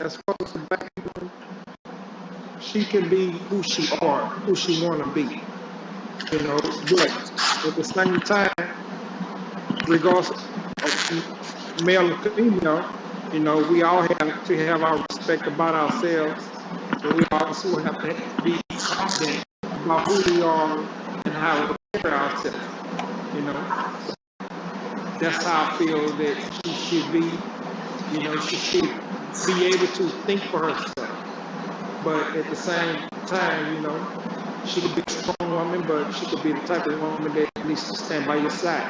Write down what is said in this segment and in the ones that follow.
as far as the black woman, she can be who she want to be. You know, but at the same time, regardless of male or female, you know, we all have to have our respect about ourselves, and we also have to be confident about who we are and how we carry ourselves. You know, that's how I feel that she should be. You know, she should be able to think for herself, but at the same time, you know, she could be a strong woman, but she could be the type of woman that needs to stand by your side.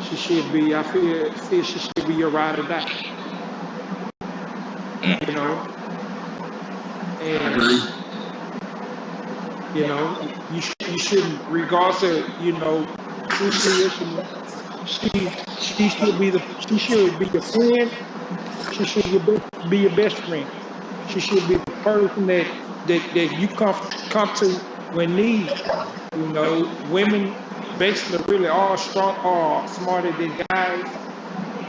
She should be, I feel she should be your ride or die. You know, and you know, you shouldn't, regardless of, you know, who she is. She should be your friend. She should be your best friend. She should be the person that you come to when need. You know, women basically really are strong, are smarter than guys,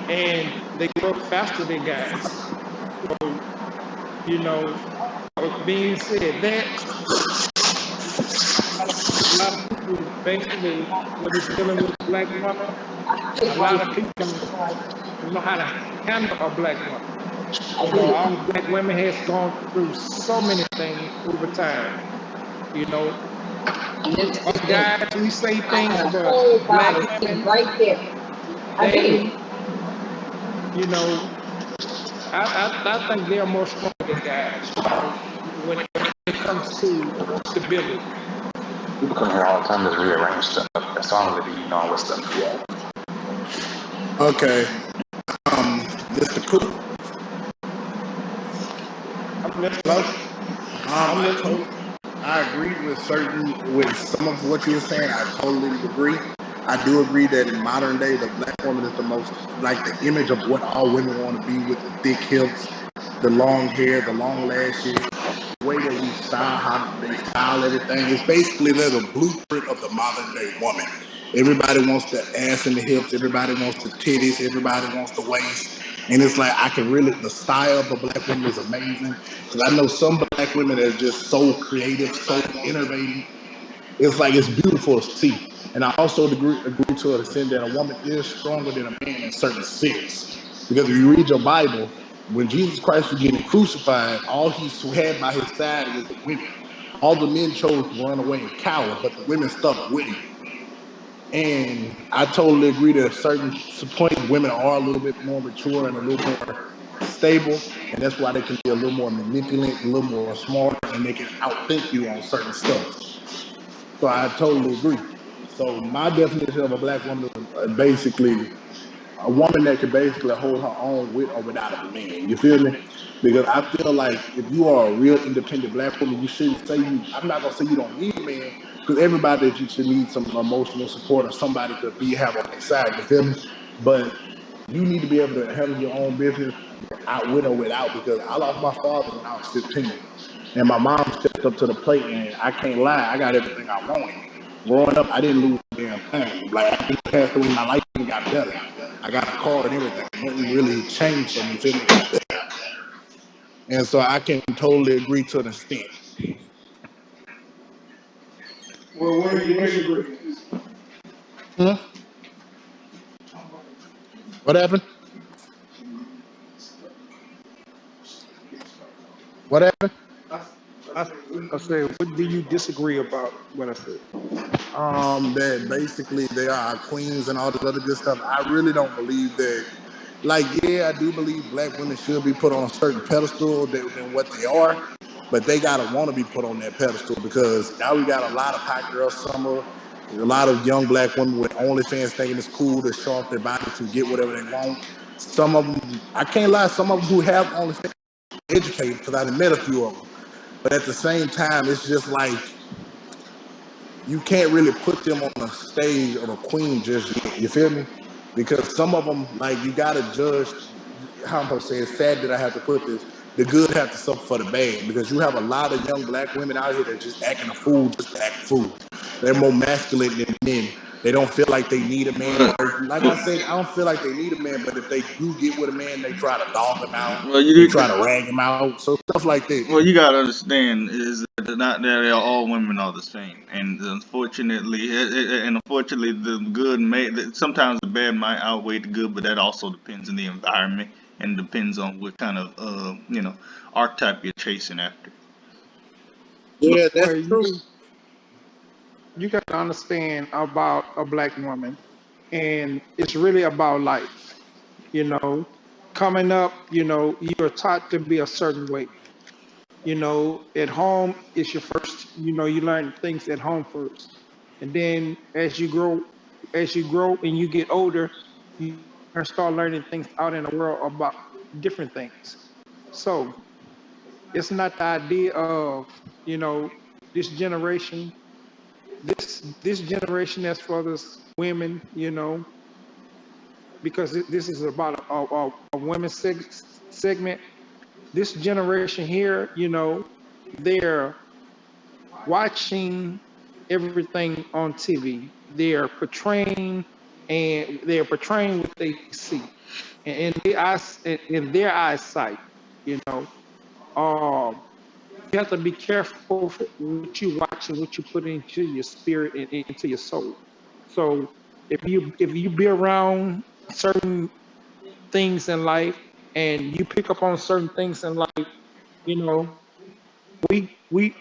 and they grow faster than guys. So, you know, being said that, a lot of people basically, when it's dealing with a black woman, a lot of people don't know how to handle a black woman. You know, all black women has gone through so many things over time. You know, us guys, we say things, but black women, they, you know, I think they're more strong than guys, you know, when it comes to stability. People come here all the time to rearrange stuff. As long as you know what stuff you want. Okay. Mr. Coop. I agree with some of what you were saying. I totally agree. I do agree that in modern day, the black woman is the most, like, the image of what all women want to be, with the thick hips, the long hair, the long lashes, the way that we style, how they style everything. It's basically the blueprint of the modern day woman. Everybody wants the ass and the hips. Everybody wants the titties. Everybody wants the waist. And it's like, I can really, the style of a black woman is amazing. Because I know some black women that are just so creative, so innovative. It's like, it's beautiful to see. And I also agree to an extent that a woman is stronger than a man in certain sense. Because if you read your Bible, when Jesus Christ was getting crucified, all he had by his side was the women. All the men chose to run away and cower, but the women stuck with him. And I totally agree that at certain points, women are a little bit more mature and a little more stable, and that's why they can be a little more manipulative, a little more smarter, and they can outthink you on certain stuff. So I totally agree. So my definition of a black woman is basically a woman that can basically hold her own with or without a man. You feel me? Because I feel like if you are a real independent black woman, you shouldn't say I'm not gonna say you don't need a man, because everybody that you should need some emotional support or somebody to have on their side. You feel me? But you need to be able to handle your own business out with or without. Because I lost my father when I was 15, and my mom stepped up to the plate, and I can't lie, I got everything I wanted. Growing up, I didn't lose a damn thing. Like, I just passed away, my life got better. I got a car and everything. Nothing really changed for me, feel me? And so I can totally agree to an extent. Well, where do you disagree? What happened? What happened? I said, what do you disagree about what I said? That basically they are queens and all this other good stuff. I really don't believe that. Like, yeah, I do believe black women should be put on a certain pedestal than what they are, but they gotta want to be put on that pedestal, because now we got a lot of hot girl summer, a lot of young black women with OnlyFans thinking it's cool to show off their body to get whatever they want. Some of them, I can't lie, some of them who have OnlyFans are educated, because I've met a few of them. But at the same time, it's just like, you can't really put them on the stage of a queen just yet. You feel me? Because some of them, like, you gotta judge. How I'm gonna say, it's sad that I have to put this. The good have to suffer for the bad, because you have a lot of young black women out here that just acting a fool, just to act a fool. They're more masculine than men, They don't feel like they need a man. Or, like I said, I don't feel like they need a man, but if they do get with a man, they try to dog him out. Well, They try to rag him out. So stuff like that. Well, you gotta understand is that not that all women are the same, and unfortunately, the good sometimes the bad might outweigh the good, but that also depends on the environment and depends on what kind of archetype you're chasing after. Yeah, that's Well, true. you got to understand about a black woman, and it's really about life. You know, coming up, you're taught to be a certain way. At home, it's your first. You learn things at home first, and then as you grow and you get older, you start learning things out in the world about different things. So it's not the idea of this generation. This generation that's for this women, because this is about a women's segment. This generation here, they're watching everything on TV. They're portraying what they see, and in their eyesight, you know. Um, you have to be careful for what you watch and what you put into your spirit and into your soul. So if you be around certain things in life and you pick up on certain things in life, you know, we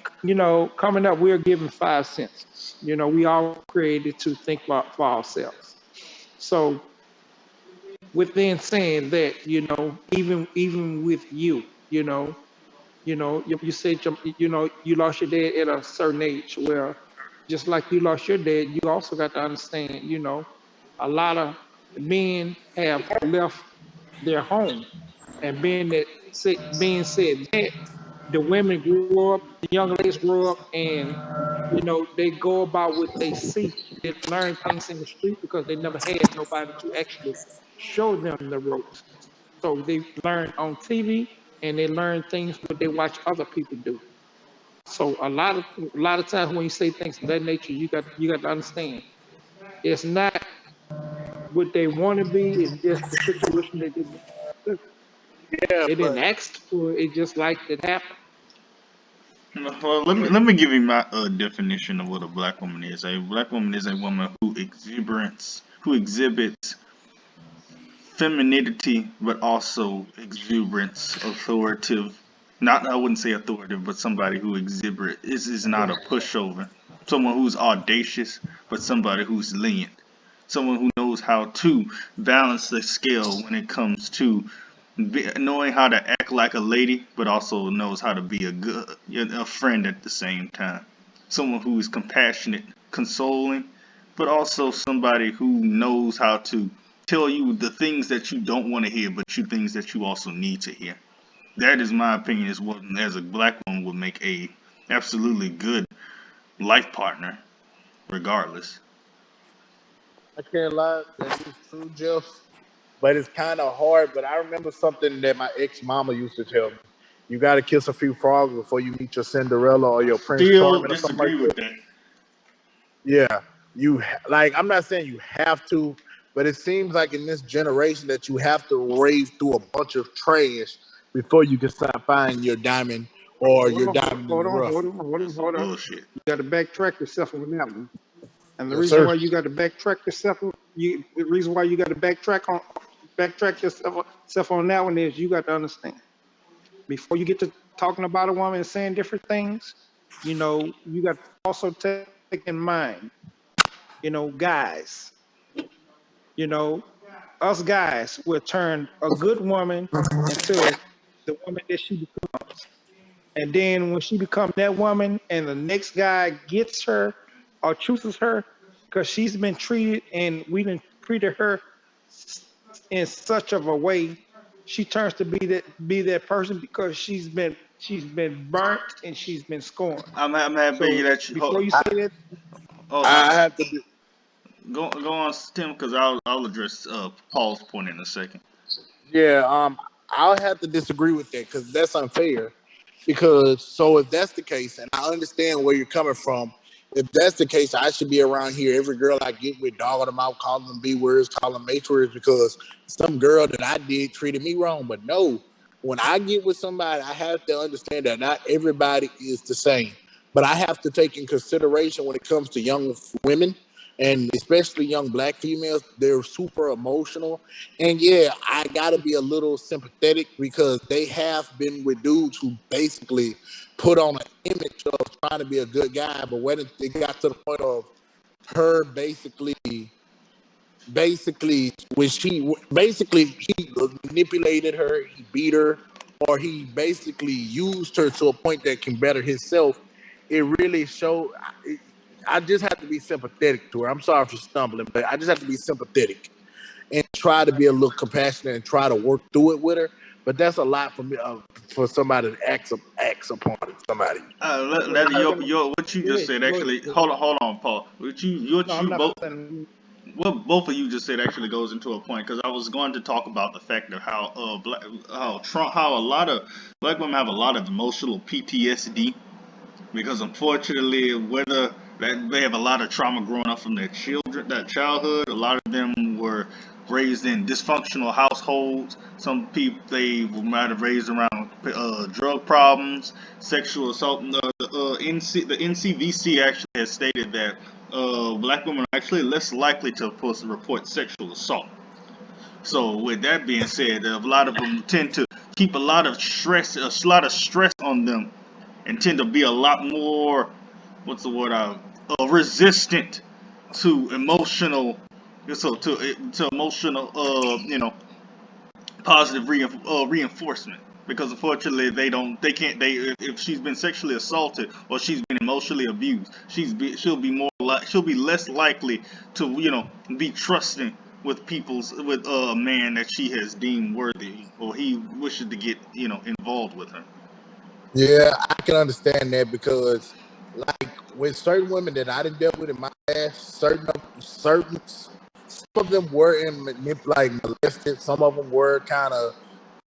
coming up we're given five senses. We all created to think about for ourselves. So within saying that, even with you said you lost your dad at a certain age. Well, just like you lost your dad, you also got to understand, a lot of men have left their home, and being said that, the women grow up, the young ladies grow up, and they go about what they see. They learn things in the street because they never had nobody to actually show them the ropes. So they learn on TV, and they learn things what they watch other people do. So a lot of times when you say things of that nature, you got to understand it's not what they want to be. It's just the situation that Yeah, they didn't but ask for. It just like it happened. Well, let me give you my definition of what a black woman is. A black woman is a woman who exhibits femininity, but also exuberance, authoritative. Not, I wouldn't say authoritative, but somebody who is not a pushover. Someone who's audacious, but somebody who's lenient. Someone who knows how to balance the scale when it comes to knowing how to act like a lady, but also knows how to be a friend at the same time. Someone who is compassionate, consoling, but also somebody who knows how to tell you the things that you don't want to hear, but you things that you also need to hear. That is my opinion. Is what as a black woman would make a absolutely good life partner, regardless. I can't lie, that is true, Jeff. But it's kind of hard. But I remember something that my ex mama used to tell me. You got to kiss a few frogs before you meet your Cinderella or your Prince Still Charming or something disagree like with that. that. Yeah, like I'm not saying you have to, but it seems like in this generation that you have to raise through a bunch of trash before you can start finding your diamond or Hold your on, diamond in hold the on, rough. hold on, hold on, That's some hold on. bullshit. You got to backtrack yourself on that one. And the Yes, reason sir. why you got to backtrack yourself, the reason why you got to backtrack yourself on that one is you got to understand. Before you get to talking about a woman and saying different things, you got to also take in mind, guys, you know, us guys will turn a good woman into the woman that she becomes. And then when she becomes that woman and the next guy gets her or chooses her because she's been treated and we didn't treated her in such of a way, she turns to be that person because she's been burnt and she's been scorned. I'm happy So that you before you I, say that, I have to. go on, Tim, because I'll address Paul's point in a second. Yeah, I'll have to disagree with that because that's unfair. Because so if that's the case, and I understand where you're coming from, if that's the case, I should be around here. Every girl I get with, dogging them out, calling them B words, calling them H words, because some girl that I did treated me wrong. But no, when I get with somebody, I have to understand that not everybody is the same. But I have to take in consideration when it comes to young women, and especially young black females, they're super emotional. And yeah, I gotta be a little sympathetic because they have been with dudes who basically put on an image of trying to be a good guy, but when it got to the point of her basically when she basically he manipulated her, he beat her, or he basically used her to a point that can better himself. It really showed. I just have to be sympathetic to her. I'm sorry for stumbling, but I just have to be sympathetic and try to be a little compassionate and try to work through it with her. But that's a lot for me, for somebody to act upon somebody. Well, What you go just ahead, said go ahead. actually. Hold on, Paul. No, I'm not saying. What both of you just said actually goes into a point because I was going to talk about the fact of how how a lot of black women have a lot of emotional PTSD because unfortunately, whether that they have a lot of trauma growing up from their childhood, a lot of them were raised in dysfunctional households. Some people they might have raised around drug problems, sexual assault. The NCVC actually has stated that black women are actually less likely to report sexual assault. So with that being said, a lot of them tend to keep a lot of stress on them and tend to be a lot more, what's the word, resistant to emotional, to emotional, positive reinforcement. Because unfortunately, they can't, if she's been sexually assaulted or she's been emotionally abused, she'll be less likely to, be trusting with a man that she has deemed worthy or he wishes to get, involved with her. Yeah, I can understand that because, like, with certain women that I didn't deal with in my past, some of them were molested. Some of them were kind of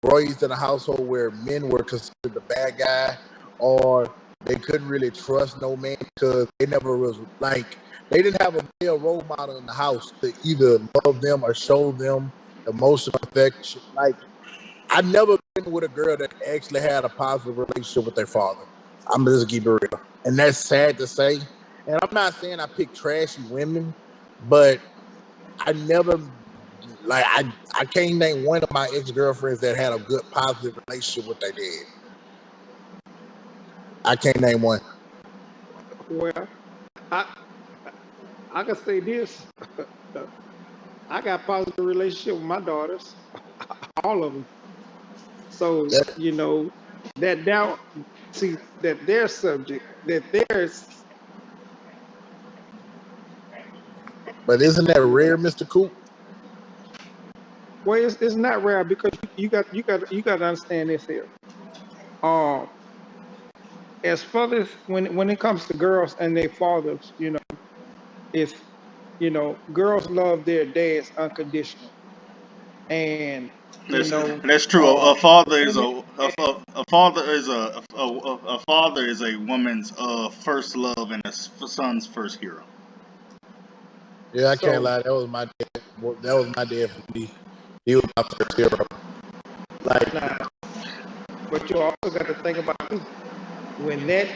raised in a household where men were considered the bad guy, or they couldn't really trust no man because they never was like they didn't have a male role model in the house to either love them or show them emotional affection. Like I've never been with a girl that actually had a positive relationship with their father. I'm just keep it real, and that's sad to say. And I'm not saying I pick trashy women, but I never I can't name one of my ex girlfriends that had a good positive relationship with their dad. I can't name one. Well, I I can say this. I got positive relationship with my daughters, all of them. So That, that doubt, see that their subject, that theirs, but isn't that rare, Mr. Coop? well, it's not rare because you got to understand this here. Um, as fathers, when it comes to girls and their fathers, it's girls love their dads unconditional, and That's true. A father is women, a father is a father is a woman's first love and a son's first hero. Yeah, I can't so lie. That was my dad. That was my dad for me. He was my first hero. Like, now, but you also got to think about too, when that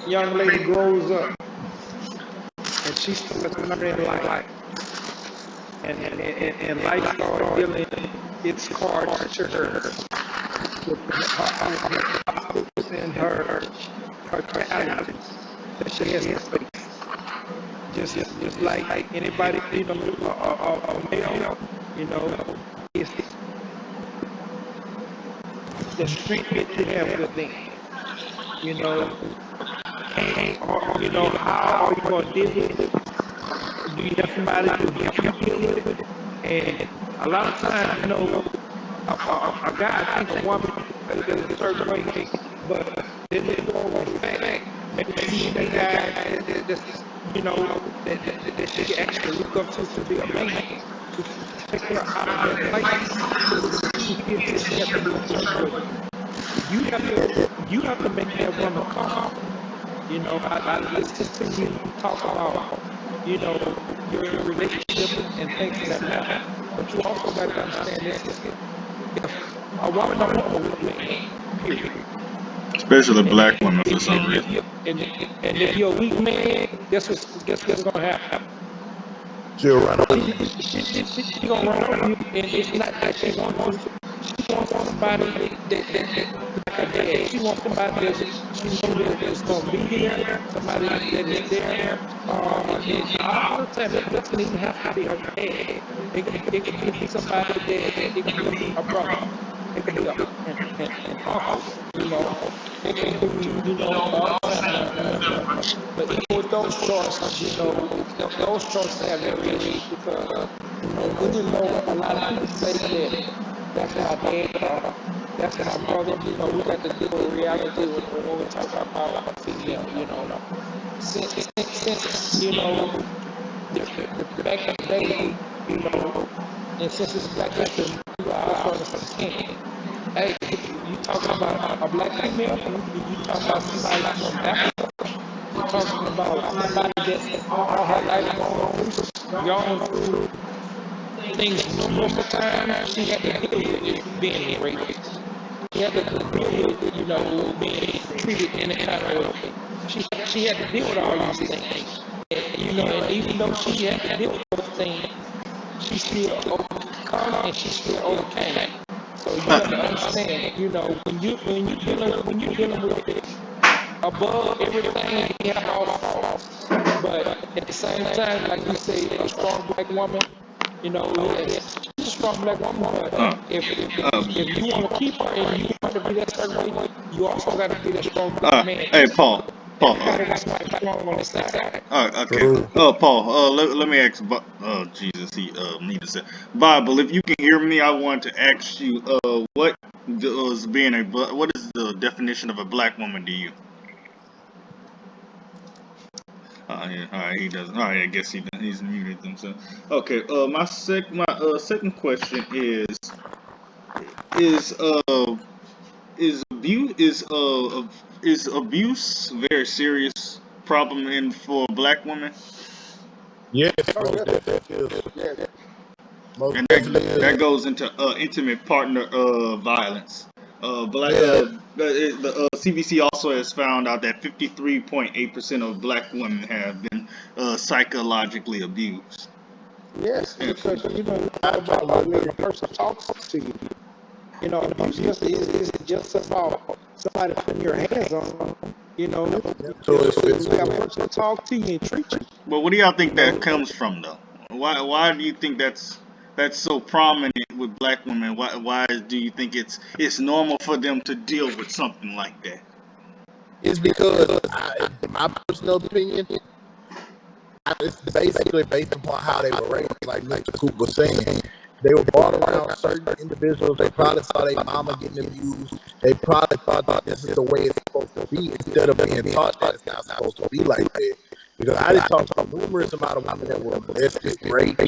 young lady grows up and she starts learning life, and life starts dealing its cards to her with her obstacles and her challenges that she has to face. Just like anybody, a male, it's the strength that you have within, you know, how are you going to deal with it? Do you have somebody to help you deal with it? And a lot of times, a guy think a woman is a certain way, but then they go over the fact, maybe she's that guy that she can actually look up to be a man, to take her out of that place, to feel that she has to be a certain way. You have to make that woman comfortable. You know, I listen to you talk about, you know, your relationship and things of that matter. But you also got to understand this: if a woman don't want a weak man, period. Especially And black women for some reason. if you're a weak man, guess what's gonna happen? She'll run over you. She gonna run over you, and it's not that she wants you. She wants somebody that like a dad. She wants somebody that she knows that's gonna be there. Somebody that is there. And all the time, it doesn't even have to be her dad. It could be somebody that it could be a brother. It could be an uncle. You know, it could be a family member. But even with those choices, those choices have variation because even though a lot of people say that that's my dad or that's my brother, we got to deal with reality when we talk about a female, since the back in the day, and since it's Black History Month, you also understand, hey, you talking about a black female, you talking about somebody from Africa, you talking about somebody that's all her life gone through things numerous of times. She had to deal with being raped. She had to deal with, being treated in a kind of way. She had to deal with all these things. And even though she had to deal with those things, she still overcome and she still overcame. So you got to understand, when you're dealing with it above everything, you have all faults. But at the same time, like you say, a strong black woman, yes, she's a strong black woman. But if you want to keep her and you want to be that certain way, you also got to be that strong black man. Hey, Paul. Everybody wants to fight strong on the side. Okay. True. Paul. Let me ask. Oh, Jesus. He need to say. Bible. If you can hear me, I want to ask you. What does being a what is the definition of a black woman to you? Yeah, all right, he doesn't. All right, I guess he's muted himself. Okay. My second question is is abuse very serious problem in for black women? Yes, Oh, most yes, definitely is. yes. Most And definitely that is. goes into intimate partner violence. Black Yeah, the CBC also has found out that 53.8% of black women have been psychologically abused. Yes, And because it's I all about totally the way a agree. person talks to you. Abuse isn't just about somebody putting your hands on them. So it's The way a physical. person talk to you and treat you. but what do y'all You think that know, comes from though? Why do you think that's so prominent with black women? Why do you think it's normal for them to deal with something like that? It's because, in my personal opinion, it's basically based upon how they were raised. Like Mr. Coop was saying, they were brought around certain individuals. They probably saw their mama getting abused. They probably thought that this is the way it's supposed to be, instead of being taught that it's not supposed to be like that. Because I did talk to numerous amount of women that were molested, raped,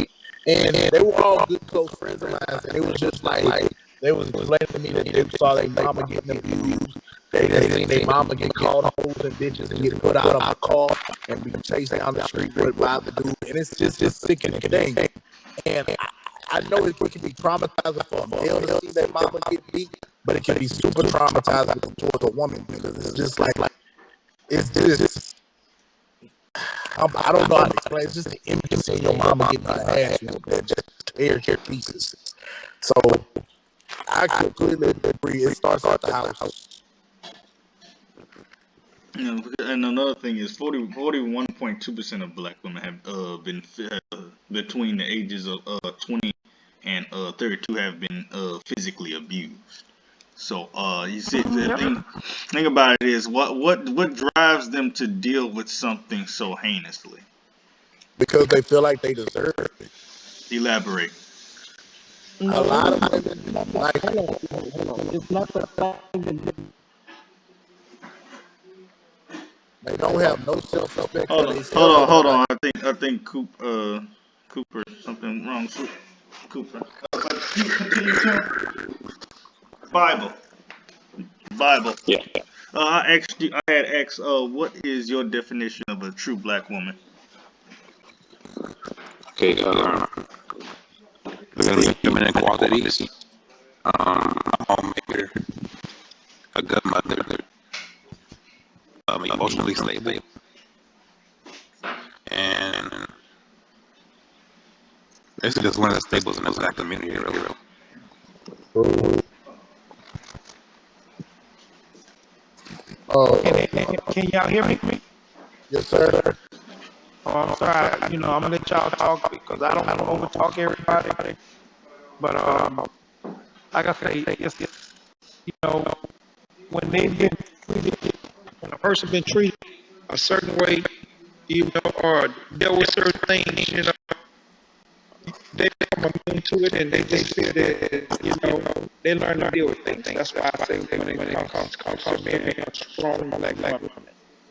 and they were all good close friends of mine. And it was just like they was explaining to me that they saw their mama getting abused. They done seen their mama get called hoes and bitches and get put out of a car and be chased down the street by the dude. And it's just a sickening thing. And I know it can be traumatizing for a male to see their mama get beat, but it can be super traumatizing towards a woman, because it's just like, it's just, I don't know how to explain. It's just the image of seeing your mama getting her ass whooped that just tears your pieces. So I completely agree. It starts at the house. And another thing is 41.2% of black women have been between the ages of 20 and 32 have been physically abused. So you see, the thing about it is what drives them to deal with something so heinously? Because they feel like they deserve it. Elaborate. A no, lot of women, like, hold on. It's not the fact that they don't have no self-respect for Hold on, themselves. hold on. I think Cooper something wrong. Cooper. Continue, Tim. Bible. Yeah. I had asked, what is your definition of a true black woman? Okay, looking at feminine qualities, a homemaker, a good mother, emotionally stable, and this is just one of the staples in the black community, really. Oh, Can y'all hear me? yes, sir. Oh, I'm sorry. I'm gonna let y'all talk because I don't want to over talk everybody. But like I say, you know, when they've been treated, when a person been treated a certain way, or dealt with certain things, they come into it and they just feel that, they learn to deal with things. That's why I say when it comes to being a strong black woman,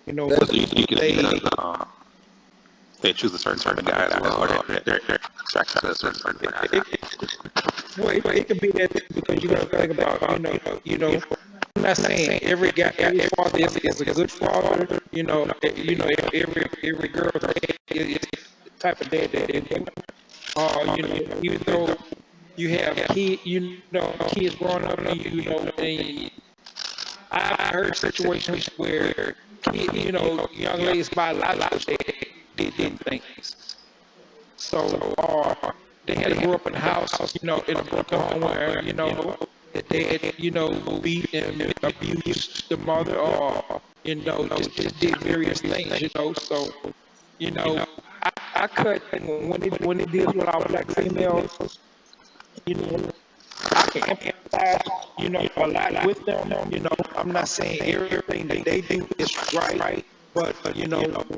So you can they choose a certain type of guy as well, or they're attracted to a certain type of guy. well, it could be that because you got to think about, I'm not saying every guy, every father is a good father. Every girl is the type of dad that they do. Even though you have kids growing up, and and I've heard situations where young ladies buy a lot of they did things. So, they had to grow up in a house, in a broken home where, that they had, beat and abused the mother, or, just did various things, So, you know, I cut when it deals with our black females, you know, I can empathize, a lot with them. I'm not saying everything that they do is right, but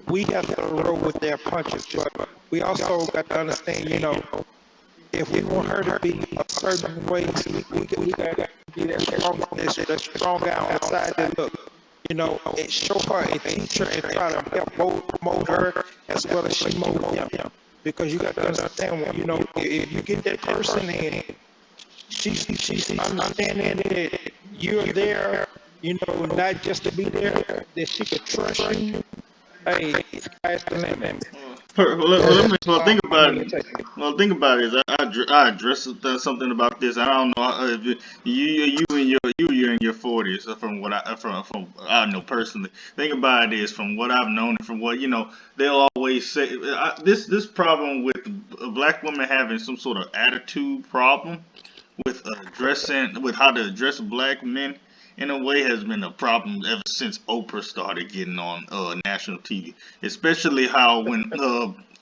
we have to roll with their punches. But we also got to understand, if we want her to be a certain way, we got to be that strong guy on the side that look, and show her and teach her and try to help mold her as well as she mold him. Because you got to understand, if you get that person and she's understanding that you're there, not just to be there, that she could trust you. Hey, sky's the limit. Think I'm about gonna it. take it. Well, think about it. I addressed something about this. I don't know if you're in your 40s, from what from I know personally. Think about it is from what I've known and from what they'll always say this problem with a black woman having some sort of attitude problem with addressing with how to address black men in a way has been a problem ever since Oprah started getting on national TV. Especially how when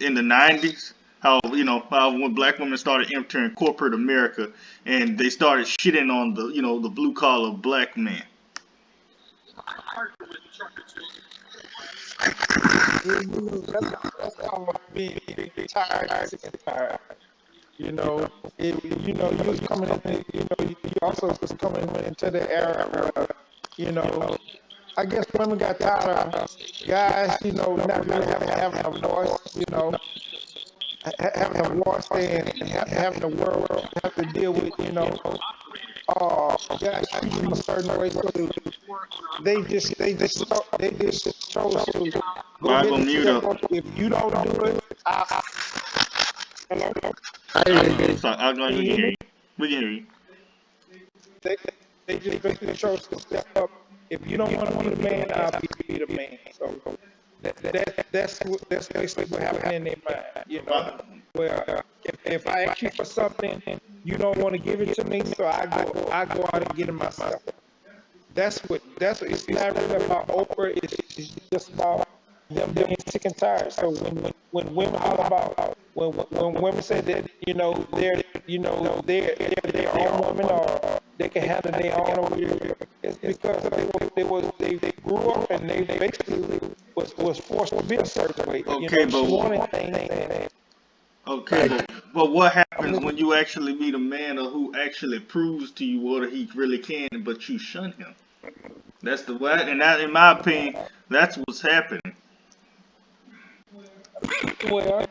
in the '90s, how when black women started entering corporate America and they started shitting on the blue collar black man. That's how I'm being tired, sick and tired. You was coming in, you also was coming into the era where, I guess women got tired of guys, not really having a voice, having a voice and having the world have to deal with, guys treat them a certain way. So they just chose to go Well, I ahead go and mute step up. up. If you don't do it, hello, I go can we you can hear hear me? you. We can hear you. They, they just basically chose to step up. If you don't want to be the man, I'll be the man. So that's basically what happened in their mind. Where if I ask you for something, you don't want to give it to me, so I go out and get it myself. That's what it's not really about Oprah. It's just about them being sick and tired. So when women holler about when women say that they're their own woman, or they can handle their own over here, it's because they grew up and they basically was forced to be a certain way. Okay, She but wanted things, and Okay, but what happens when you actually meet a man who actually proves to you what he really can, but you shun him? That's the what, and that, in my opinion, that's what's happening. well,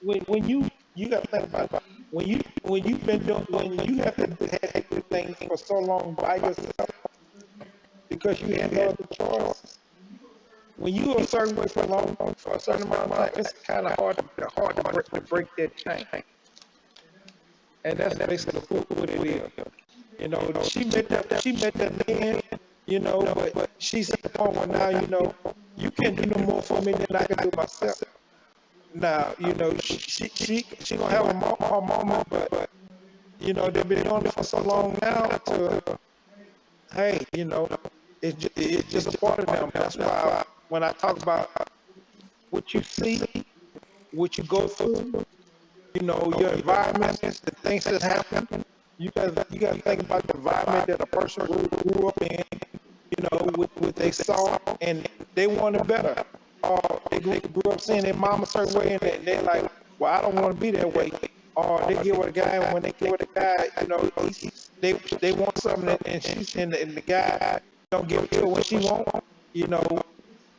when you got to think about it. When you've been doing when you have to do things for so long by yourself, because you had no other choice. When you a certain way for a certain amount of time, it's kind of hard to break that chain. And that's basically what it is. You know, she met that man, you know, but she's at the point where now, you know, you can't do no more for me than I can do myself. Now, you know, she gonna have her moment, but you know, they've been doing it for so long now to, hey, you know, it's just a part of them. That's why when I talk about what you see, what you go through, you know, your environment, the things that happen, you got to think about the environment that a person grew up in, you know, what they saw, and they wanted better. Or they grew up seeing their mama a certain way, and they're like, well, I don't want to be that way. Or they get with a guy, and when they get with a guy, you know, they want something, and the guy don't give it to her when she want. You know,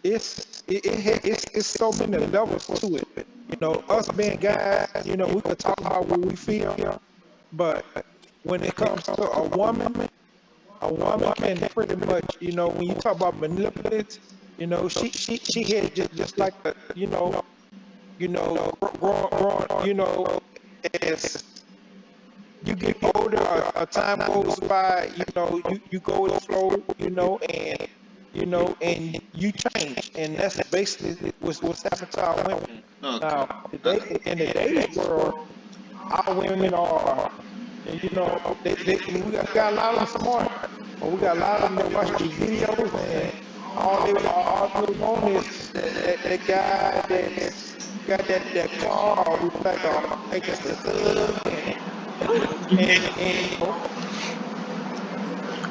it's so many levels to it. You know, us being guys, you know, we could talk about what we feel, but when it comes to a woman can pretty much, you know, when you talk about manipulative, you know, she had just like the, you know, growing, you know, as you get older, a time goes by, you know, you go with the flow, you know, and you change, and that's basically what's happened to our women. Now, today, in today's world, our women are, and you know, we got a lot of them smart, but we got a lot of them that watch these videos, and all they want is that guy that's got that car, who's like a thug, and you know,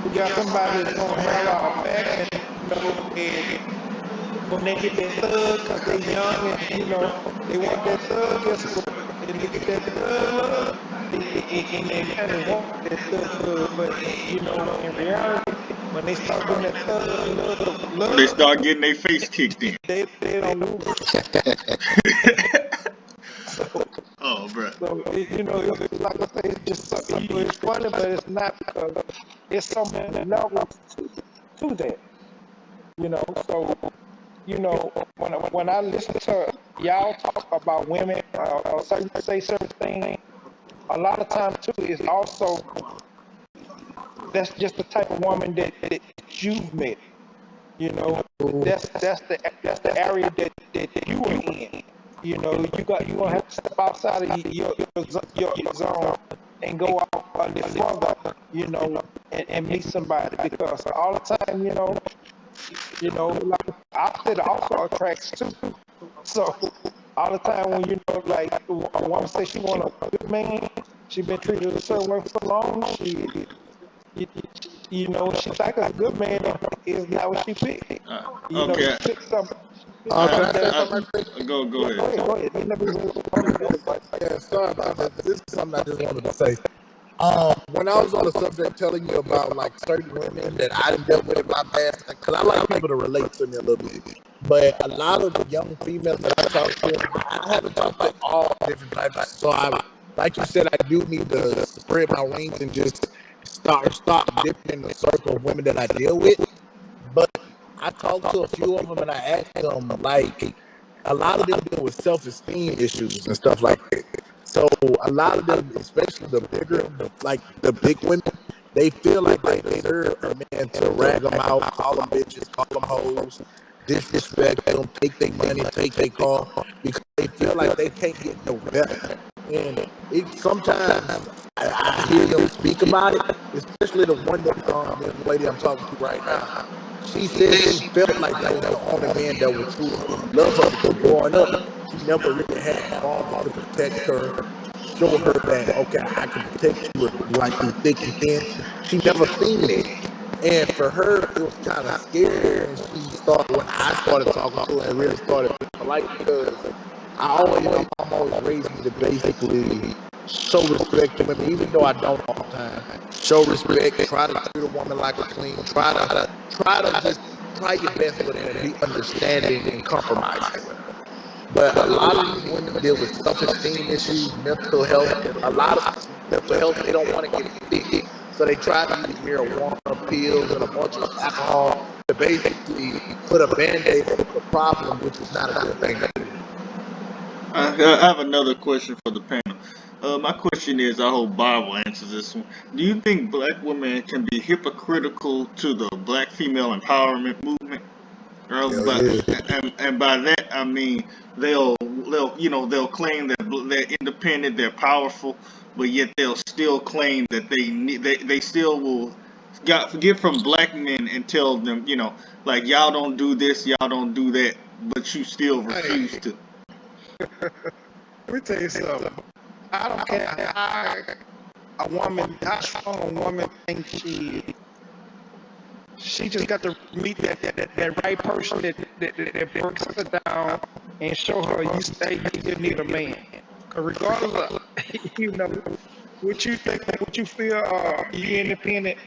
we got somebody that's gonna have our back, and you know, and when they get that thug, cause they young, and you know, they want that thug, guess what? And they get that thug love, and they kind of want that thug love, but you know, in reality, when they start getting that thug love, They start getting their face kicked in. they don't lose it. So, Oh, bro. you know, it's like I say, it's just it's funny, but it's not, because it's so many levels to that. You know, so you know, when I listen to y'all talk about women, or say certain things, a lot of times too is also that's just the type of woman that you've met. You know, that's the area that you are in. You know, you gonna have to step outside of your zone and go out a little further. You know, and meet somebody, because all the time, you know, like opposite also attracts too. So all the time when, you know, like a woman says she want a good man, she been treated a certain way for long, you know, she think a good man is not what she picked. You know, Okay. she picked something. Can I say something right quick? Go ahead. Go ahead. You never Yeah, sorry about that. This is something I just wanted to say. When I was on the subject telling you about like certain women that I didn't deal with in my past, because I like people to relate to me a little bit. But a lot of the young females that I talk to, I haven't talked to all different types. So like you said, I do need to spread my wings and just stop dipping in the circle of women that I deal with. But I talked to a few of them and I asked them, like, a lot of them deal with self-esteem issues and stuff like that. So a lot of them, especially the big women, they feel like they deserve a man to rag them out, call them bitches, call them hoes, disrespect them, take their money, take their car, because they feel like they can't get no better. And sometimes I hear them speak about it, especially the young lady I'm talking to right now. She said she felt like that was the only man that would truly love her, because growing up, she never really had fathers to protect her, show her that, okay, I can protect you like through thick and thin. She never seen that. And for her, it was kind of scary when I started talking to her and really started being polite, because my mom always raised me to basically show respect to women, even though I don't all the time. Show respect, try to treat a woman like a queen, try to just try your best with her and be understanding and compromising with her. But a lot of these women deal with self-esteem issues, mental health, and a lot of mental health, they don't want to get it fixed. So they tried to use marijuana pills and a bunch of alcohol to basically put a band-aid on the problem, which is not a good thing to do. I have another question for the panel. My question is, I hope Bob will answer this one. Do you think black women can be hypocritical to the black female empowerment movement? Hell yeah. And by that I mean they'll claim that they're independent, they're powerful, but yet they'll still claim that they still will get from black men and tell them, like, y'all don't do this, y'all don't do that, but you still refuse to. Let me tell you something. I don't care how strong a woman thinks she is. She just got to meet that right person that breaks her down and show her you still need a man. Cause regardless of what you think, what you feel, you independent.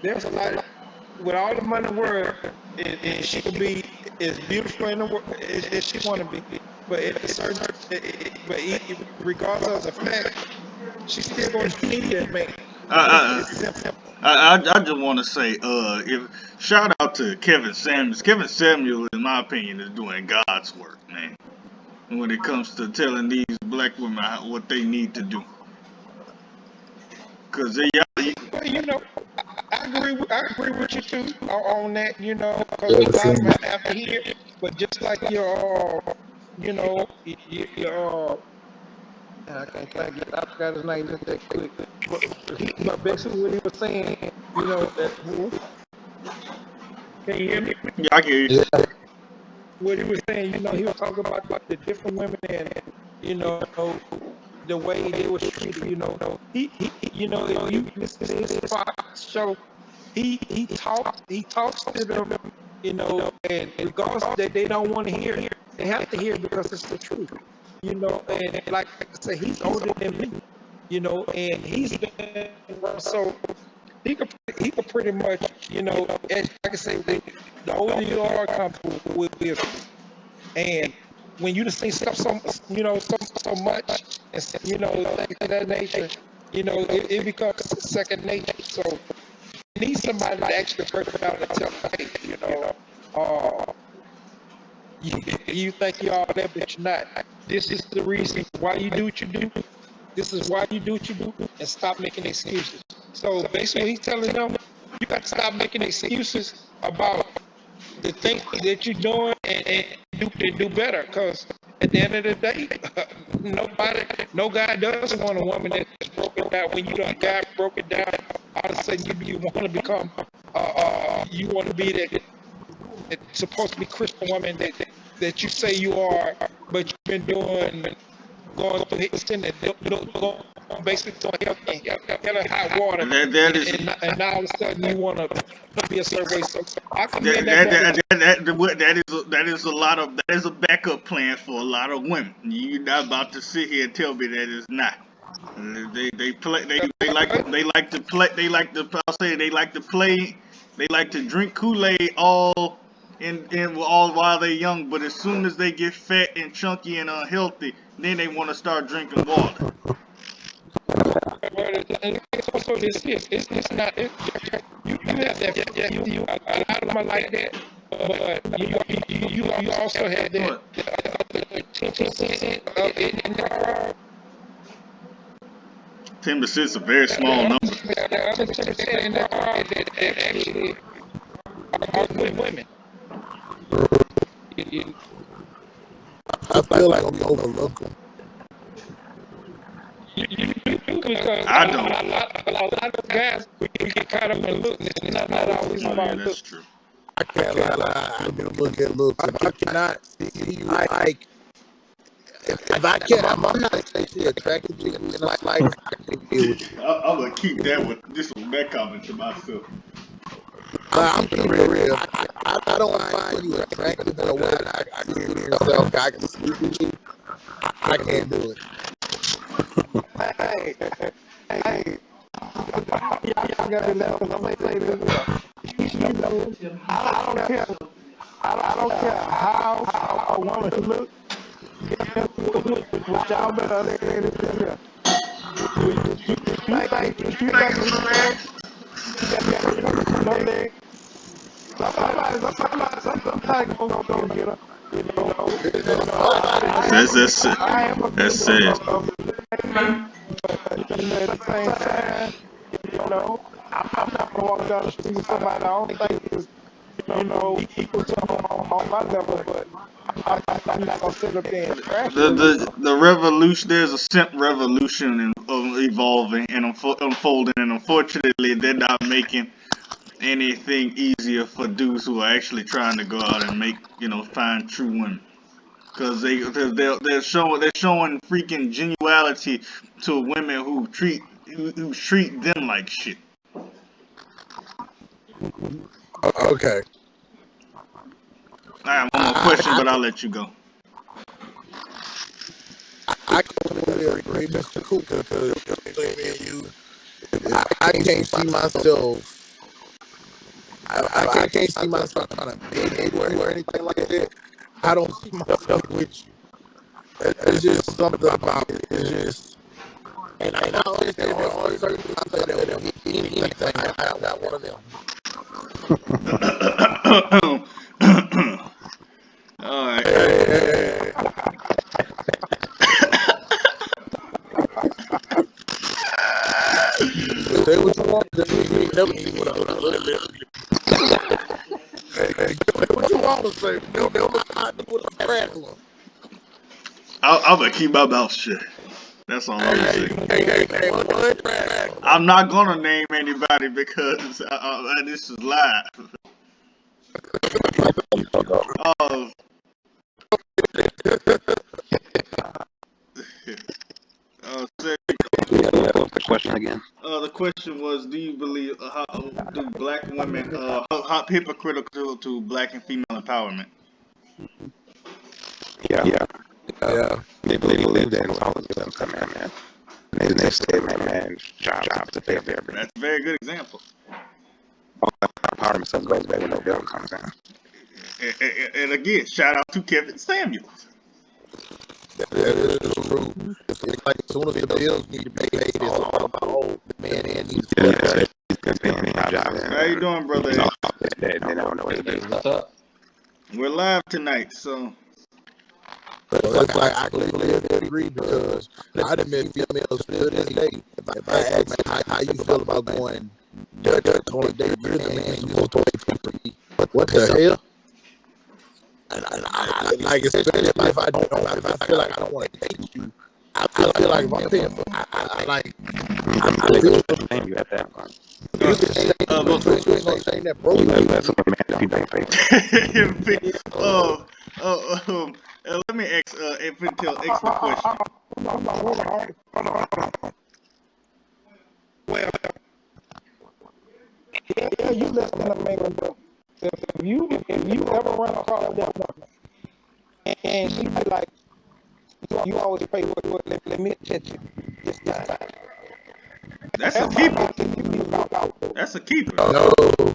There's a lot with all the money in the world, and she could be as beautiful in the world as she want to be. But at a certain, regardless of the fact, she's still going to need that man. It's simple. I just want to say, shout out to Kevin Samuels. Kevin Samuels, in my opinion, is doing God's work, man. When it comes to telling these black women what they need to do, cause Well, I agree with you too on that. Because a lot of them have to hear. But just like your, I forgot his name just that quick. But basically what he was saying, that can you hear me? Yeah, I can hear you. Yeah. What he was saying, he was talking about the different women and, the way they was treated, He if you listen to his show, he talks to them, and regardless that they don't want to hear, they have to hear because it's the truth, and like I said, he's older than me, and he's been, so he could pretty much, as like I say, the older you are, comfortable with this, and when you just see stuff so much, and things of that nature, it becomes second nature. So you need somebody to actually break it out and tell, hey, you think you're all that, but you're not. This is the reason why you do what you do. This is why you do what you do, and stop making excuses. So basically, he's telling them, you got to stop making excuses about the things that you're doing and do better. Because at the end of the day, no guy does want a woman that's broken down. When you don't got broken down, all of a sudden you want to become, you want to be that supposed to be Christian woman that you say you are, but you've been going through sin and basically doing hell and hot water, and now all of a sudden you want to be a certain way. So I commend that is a backup plan for a lot of women. You're not about to sit here and tell me that it's not. They like to drink Kool-Aid all while they're young, but as soon as they get fat and chunky and unhealthy, then they want to start drinking water. So it's not, you have that, you a lot of them are like that, but you also have that 10% of it in the 10% is a very small number. The other 10% in the that actually are good women. I feel like I'm overlooking. Because I don't. A lot of guys, we get caught up in looks. It's not always Oh, about yeah, that's looks. true. I can't lie. I can look at looks. I cannot see you like. If I can't, I'm not sexually attracted to you. It's like I can deal with you. I'm gonna keep that comment to myself. I'm keeping it real. I don't find you attractive in a way that I can see yourself. I can sleep with you. I can't do it. Hey, y'all got to let me say this. I don't care. I don't care how a woman looks. What y'all better understand is this here. If you think it's trash, somebody gonna go get her. You know, I am a That's member sad. of the name, but at the same time, you know, I'm not gonna walk down the street with somebody I don't think is, equal to on my level, but I'm not gonna sit up there and trash The them. the revolution. There's a simp revolution of evolving and unfolding, and unfortunately, they're not making anything easier for dudes who are actually trying to go out and find true women. Because they're showing freaking genuality to women who treat them like shit. Okay. I have one more question, but I'll let you go. I completely agree, Mr. Cooper, because between me and you, I can't see myself. I can't see myself trying to beg you or anything like that. I don't see myself with you. It's just something about it. It's just, and I understand there are certain people that will hit anything. I'm not one of them. All right. Hey, say what you want. Just you ain't never see what I was. Hey, what you want to say? Never I do with a crackler. I'm gonna keep my mouth shut. That's all I'm gonna say. Hey, what? I'm not gonna name anybody because this is live. Uh, say, What was the question again? the question was, do you believe do black women how hypocritical to black and female empowerment? Yeah. Yeah. They believe that intelligence come in, man. And they say, man's job to pay for everything. That's a very good example. Empowerment stuff goes away when no bill comes in. And again, shout out to Kevin Samuels. That is true. It's like as soon as the bills need to be paid, it's all about the man needs to Yeah, pay. he's been paying jobs. How you doing, brother? They don't know what to do. What's up? We're live tonight, so Well, it's like I completely agree because I done met females to this day. If I ask you how you feel about going on a date, you're the man you're supposed to wait for me. What the hell? And I like, especially if I don't, if I feel like I don't want to date you, I feel like if I'm paying for, I feel Blame you at that point. you can say, but you ain't gonna say that broke. That's what man if you don't pay. let me ask Intel the question. Yeah, you listen to me, but if you ever run across that woman and she be like, you always pay what let me catch you this time. That's a keeper. You be about. That's a keeper. No,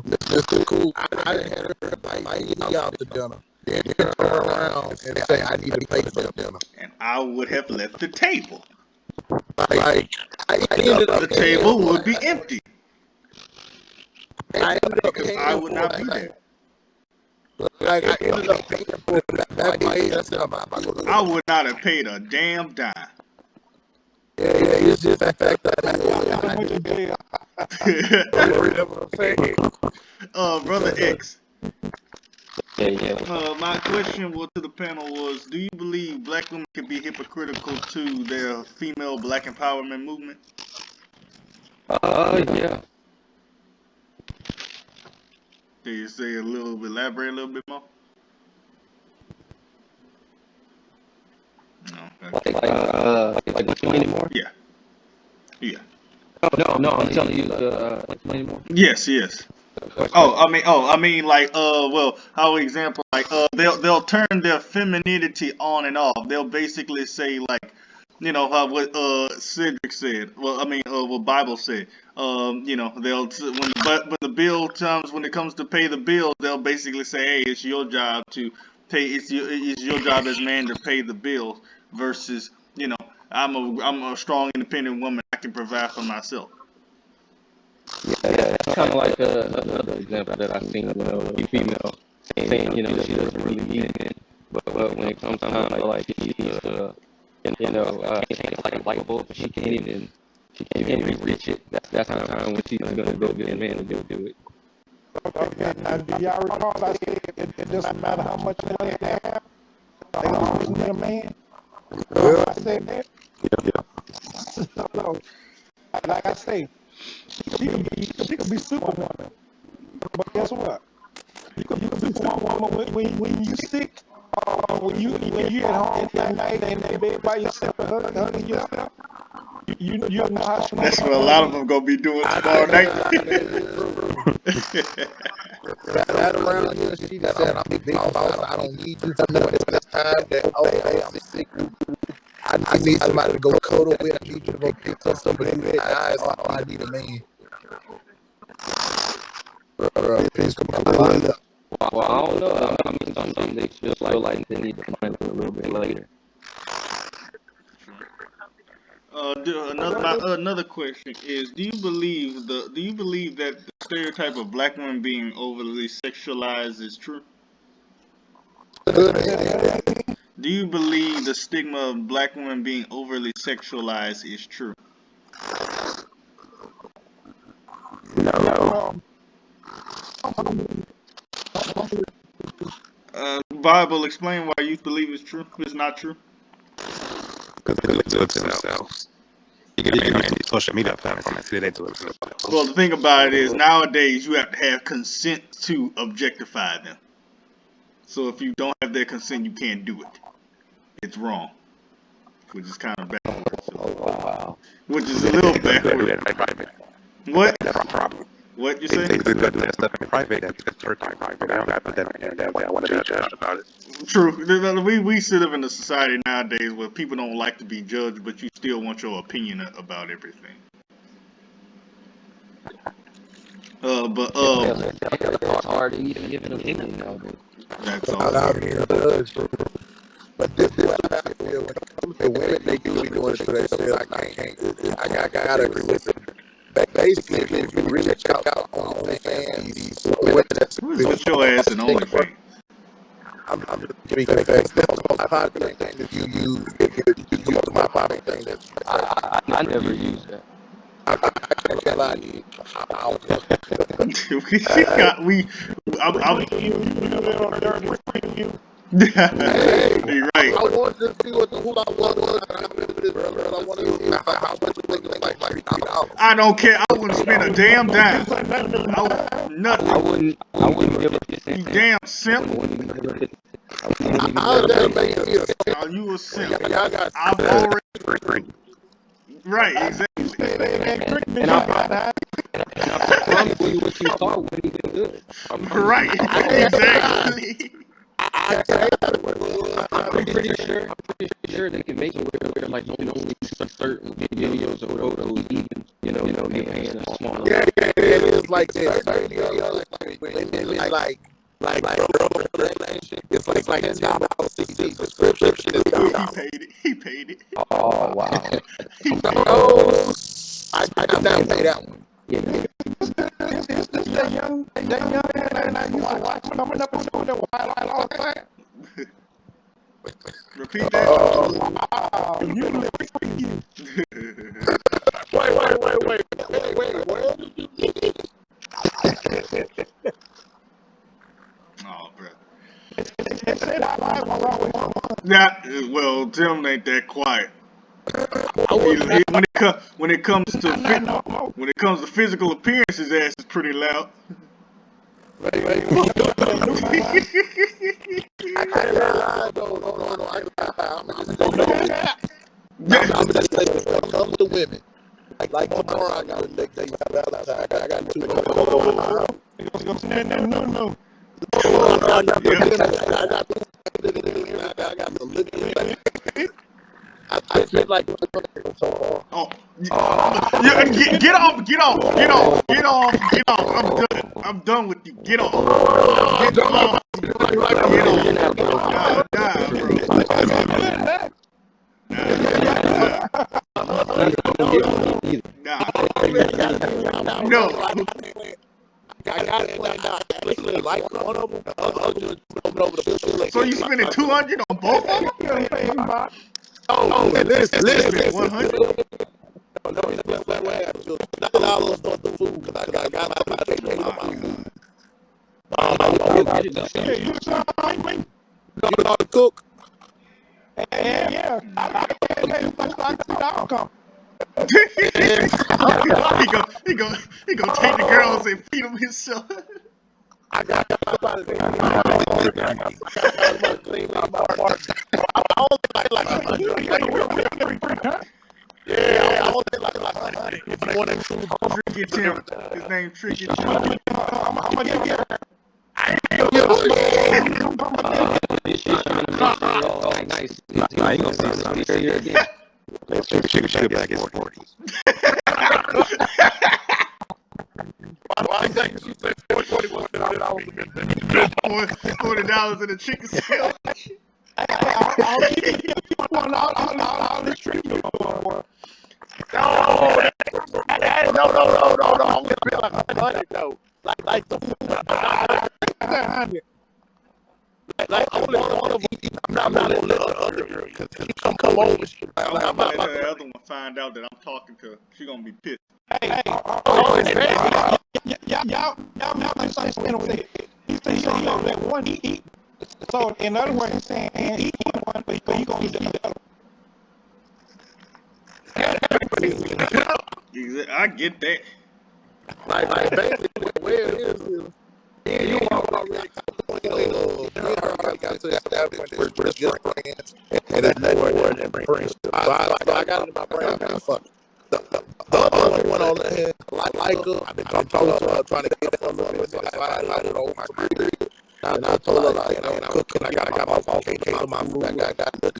Mr. Cool. I done had her invite me out to dinner. Then turn around and say I need to pay for dinner. And I would have left the table. Like I ended up The table would be empty I ended up because paying I would for not be that. there. Like I ended up paying for that place. I said I'm not going to. I would not have paid a damn dime. Yeah, it's just the fact that I went to jail. what I'm saying. Brother X. Yeah. My question to the panel was: do you believe black women can be hypocritical to their female black empowerment movement? Yeah. Can you say elaborate a little bit more? No. Okay. Like 20 more? Yeah. No, I'm telling you, like 20 more. Yes. I mean, like, how example, like, they'll turn their femininity on and off. They'll basically say, like, what Cedric said. Well, I mean, what Bible said. They'll when the bill comes, when it comes to pay the bill, they'll basically say, hey, it's your job to pay. It's your job as man to pay the bill versus, I'm a strong independent woman. I can provide for myself. Yeah, it's kind of like another example that I seen, a female saying, she doesn't really need it, but when it comes time to like she needs to, change like a light bulb, she can't even reach it. That's the time when she's gonna go get a man to do it. Okay, now do y'all recall I said it doesn't matter how much money they have, they always need a man? Remember I said that? Yeah. So, like I say, she could be Superwoman, but guess what? You could be Superwoman when you sick, when you at home at night and in bed by yourself and hugging yourself. You know how strong. That's what a lot of them gonna be doing tomorrow night. Right around here, she just said, I'm a big boss. I don't need you for nothing. It's time that, okay, I'm sick. I need somebody to go cuddle with. I need you to go pick us up and do that. I need a man. Please come on. Well, I don't know. I mean, some they feel like they need to find it a little bit later. Another question is: do you believe that the stereotype of black women being overly sexualized is true? Do you believe the stigma of black women being overly sexualized is true? No. Bible, explain why you believe it's true. It's not true. Because they look to themselves. You can be on any social media platform and see they do it themselves. Well, the thing about it is nowadays you have to have consent to objectify them. So if you don't have their consent, you can't do it. It's wrong, which is kind of backwards. Oh, wow. Which is a little backwards. What? That's our problem. What you They say? do that stuff in private. That's their private. I don't got to put that in there. I want to be judged about it. True. We still live in a society nowadays where people don't like to be judged, but you still want your opinion about everything. It's hard to even give an opinion nowadays. That's all. But this is what I feel when it comes to women, they do be doing it to themselves. I can't. I gotta agree with it. Basically, if you really check out on OnlyFans, these women that's Put your ass in OnlyFans. I'm just speaking facts. That's the most popular thing that you use. You use my popular thing. That's I never use that. I can't lie to you. You're right. I want to see who I was. I want to see how much it was like $3. I don't care. I wouldn't spend a damn dime. Nothing. I wouldn't give a You damn simp. How that make you a simp? Oh, you a simp. Y'all got I've already. Right, exactly. And I promise you what you thought would be good. Right, exactly. I'm pretty sure they can make it where like only certain videos or photos even, paying a small. Yeah, it is like this. Like it's like $10 subscription. He paid it. Oh wow. No, I did not pay that one. Yeah. It's that young man that I used to watch coming up and doing that wild all the time. Repeat that. Wow, you live for you. Wait, where did you get it? Oh, bro. They said I was always Yeah, well, Tim ain't that quiet. When it comes to physical appearance, his ass is pretty loud. I can't lie, no. I'm just saying, when it comes to women, like tomorrow, I got a next day, Valentine. I got 2 days. No. I got some liquor. I feel like Oh, yeah, get off. I'm done with you. Get off. Nah, No. I got it planned out. Actually, like one of them, the other just over the field. So you spending 200 on both of them? Oh, listen. 100? No, it's just like what happened. $9 worth of food because I got my take on my food. You know how to cook? Yeah. I come. he go take the girls and feed them himself. I got somebody to clean my part. I only like 100. Yeah, I only like 100. If you want to include Tricky Tim. His name Tricky Tim. How much you get? Nice. Nah, you gonna see something here again. Should be like it's 40. Why think you say $40 $40 in a chicken sandwich. I'll keep you all this trip. No. I'm gonna be like 100 though. Like the food. Like only one of them. I'm not gonna let the other because he come over. I'm gonna let the other one find out that I'm talking to her. She gonna be pissed. Y'all like something over there. He said he only let one eat. So in other words, he's saying he eat one, but he gonna eat the other. I get that. Like basically where it is. Yeah, you already got to establish we're just friends, and it's more than friends. I got it in my brain. Fuck. The other one on the head, like her. I've been talking to her, trying to get her a little bit. So I lighted over my career. And I told her, like, I'm cooking. I got my phone, can't do my food. I got stuff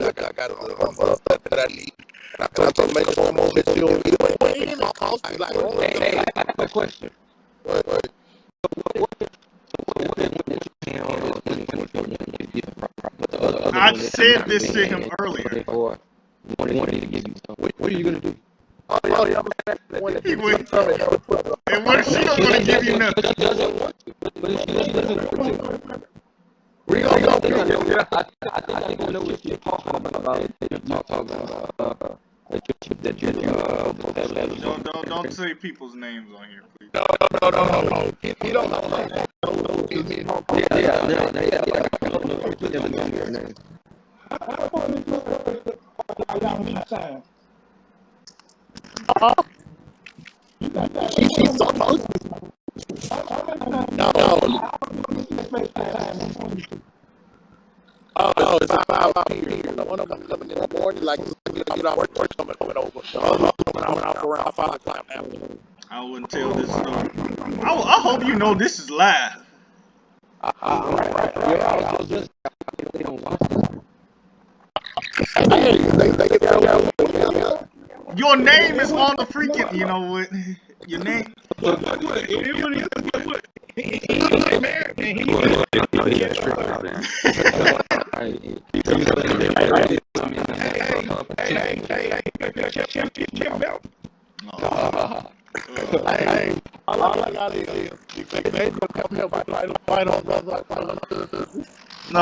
that I need. And I told her, make sure I'm over you. But it ain't cost me. Like, Hey, I have a question. What? I said this to him earlier. What are you gonna do? Oh, yeah, He would. And what if she don't want to give you nothing? We gonna go. I think I know what you're talking about. Don't say people's names on here, please. No. He don't know. She's so close. No. Oh, it's 5 here. One of them coming in the morning, like you know, work coming over. Coming out around 5 o'clock now. I wouldn't tell this story. I hope you know this is live. Your name is on the freaking. You know what? Your name. All I got is they come here fight on brother. No,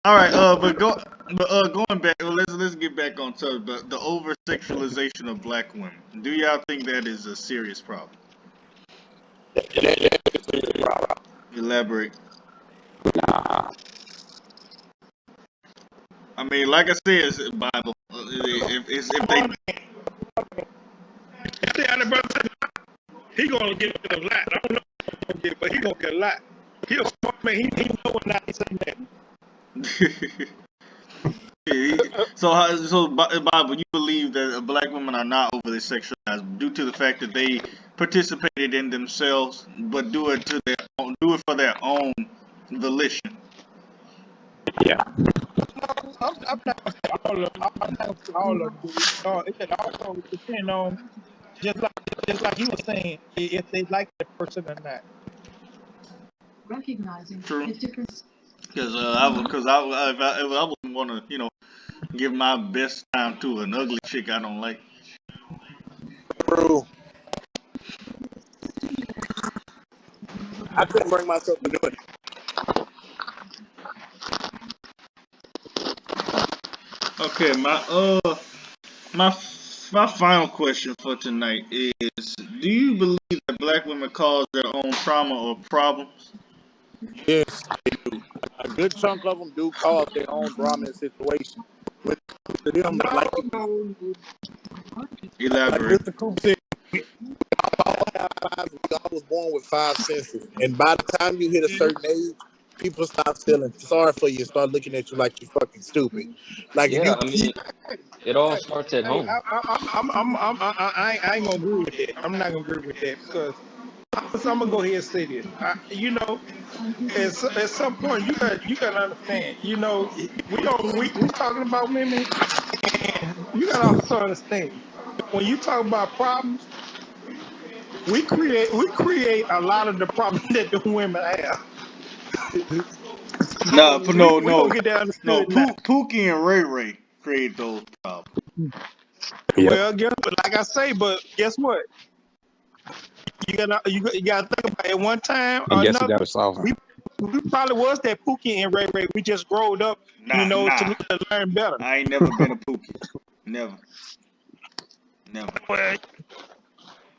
all right. Going back, let's get back on subject. The over sexualization of black women. Do y'all think that is a serious problem? Elaborate. I mean, like I said, it's Bible. If they. He gonna get a lot. I don't know what he's gonna get, but he gonna get a lot. He a smart man. He know what not to say that. So Bible, you believe that black women are not overly sexualized due to the fact that they participated in themselves, but do it for their own volition. Yeah. I'm not gonna say all of them. I'm not gonna say all of them. It also depends on just like you were saying, if they like the person or not. Recognizing True. the difference. Because I wouldn't want to, give my best time to an ugly chick I don't like. True. I couldn't bring myself to do it. Okay, my final question for tonight is: do you believe that black women cause their own trauma or problems? Yes, they do. A good chunk of them do cause their own drama and situation. When it comes to them, No, no. like Elaborate. Mr. Coop said, we all have five. We all was born with five senses, and by the time you hit a certain age, people start feeling sorry for you, start looking at you like you fucking stupid. Like if Yeah, you I keep, mean, it all starts at Hey, home. I ain't gonna agree with that. I'm not gonna agree with that because I'm gonna go ahead and say this. At some point you got to understand. We talking about women, and you got to also understand when you talk about problems, we create a lot of the problems that the women have. No, So we no, we gonna no, get that no. understood now. Pookie and Ray Ray create those problems. Yep. Well, like I say, but guess what? You gotta think about it. At one time And or guess who another, got it softened? we probably was that Pookie and Ray Ray. We just growed up, Nah, nah. to learn better. I ain't never been a Pookie. Never, never.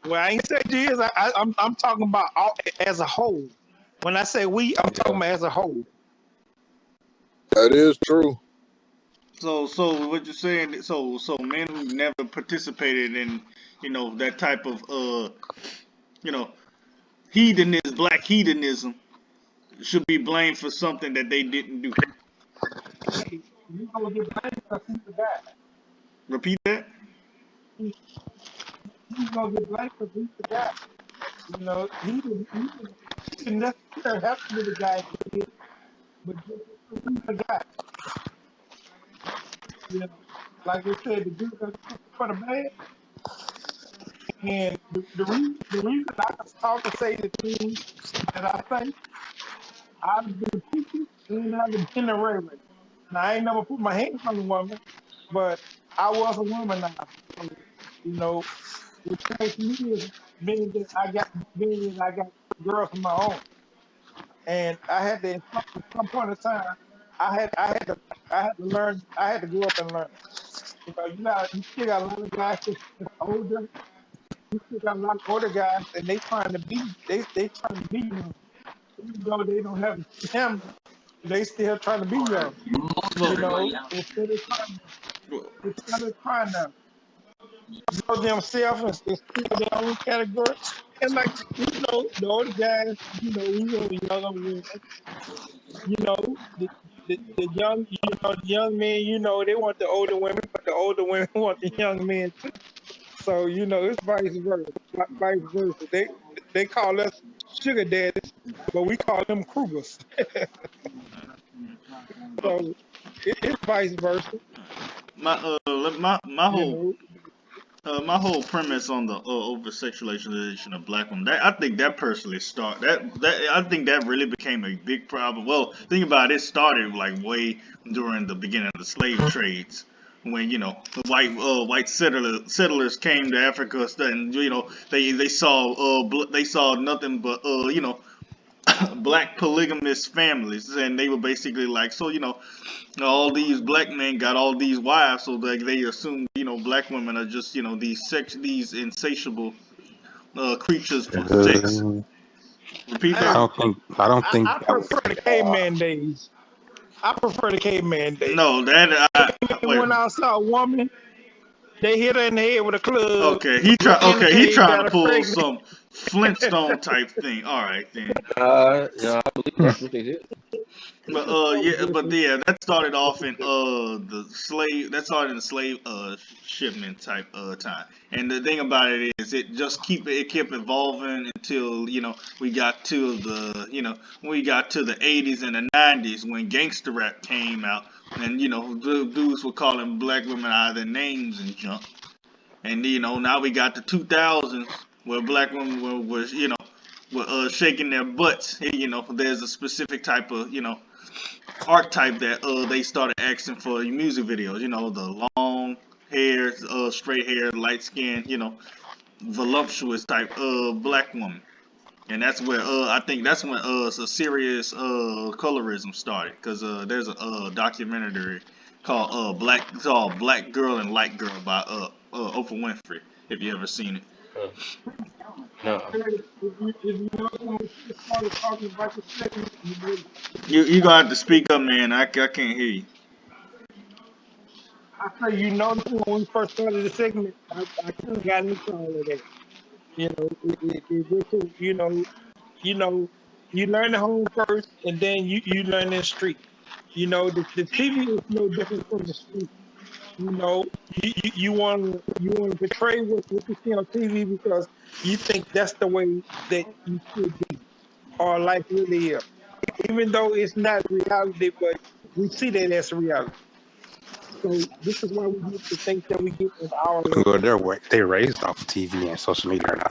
Well, I ain't said you is. I'm talking about as a whole. When I say we, I'm talking Yeah. about as a whole. that is true. So what you're saying? So men who never participated in, that type of you know, black hedonism, should be blamed for something that they didn't do. Hey, you gonna get blamed because he's the guy. Repeat that. He's gonna get blamed because he's the guy. He didn't necessarily have to be the guy, but just because he's the guy. You know, like they said, the good are for the bad. And the reason I can talk and say the things that I think, I've been Pookie and I've been a Ray Ray. Now I ain't never put my hands on a woman, but I was a woman now. So, you know, what changed me is being that I got girls of my own. And I had to at some point in time I had to grow up and learn. You still got a lot of guys that's older. You still got a lot of older guys, and they trying to be young, even though they don't have a family. They still trying to be young. Well, Instead of trying to grow themselves and still their own category. And like the older guys, we want the younger women. You know, the young men, they want the older women, but the older women want the young men too. So it's vice versa. Vice versa. They call us sugar daddies, but we call them Krugers. oh, So it's vice versa. my my You whole know, my whole premise on the over sexualization of black women, I think that personally I think that really became a big problem. Well, think about it, it started like way during the beginning of the slave trades, when the white settlers came to Africa, and they saw nothing but black polygamous families, and they were basically like, so all these black men got all these wives, so they assume black women are just these insatiable creatures for sex. Uh, Repeat hey, I that. don't think. I don't I, think I that was prefer the caveman days. I prefer the caveman days. No, that And wait. when I saw a woman, they hit her in the head with a club, Okay, look in the he cave, trying got to her pull pregnant. some Flintstone type thing. All right then. No, I believe that's what they did. But that started off in that started in the slave shipment type time. And the thing about it is, it kept evolving until we got to the 80s and the 90s, when gangster rap came out, and dudes were calling black women out of their names and junk. And now we got the 2000s, where black women were shaking their butts. There's a specific type of archetype that they started asking for in music videos. The long hair, straight hair, light skin, voluptuous type black woman. And that's where I think that's when a serious colorism started, because there's a documentary called Black Girl and Light Girl by Oprah Winfrey, if you ever seen it. No. If you know when she started talking about the segment, You gonna have to speak up, man. I can't hear you. I say you notice when we first started the segment, I kind of got into all of that. You know, you know, you learn the home first, and then you learn in the street. You know, the TV is no different from the street. You know, you want to portray what you see on TV because you think that's the way that you should be or life really is. Even though it's not reality, but we see that as reality. So this is why we get the things that we get in our life. Well, they raised off of TV and social media.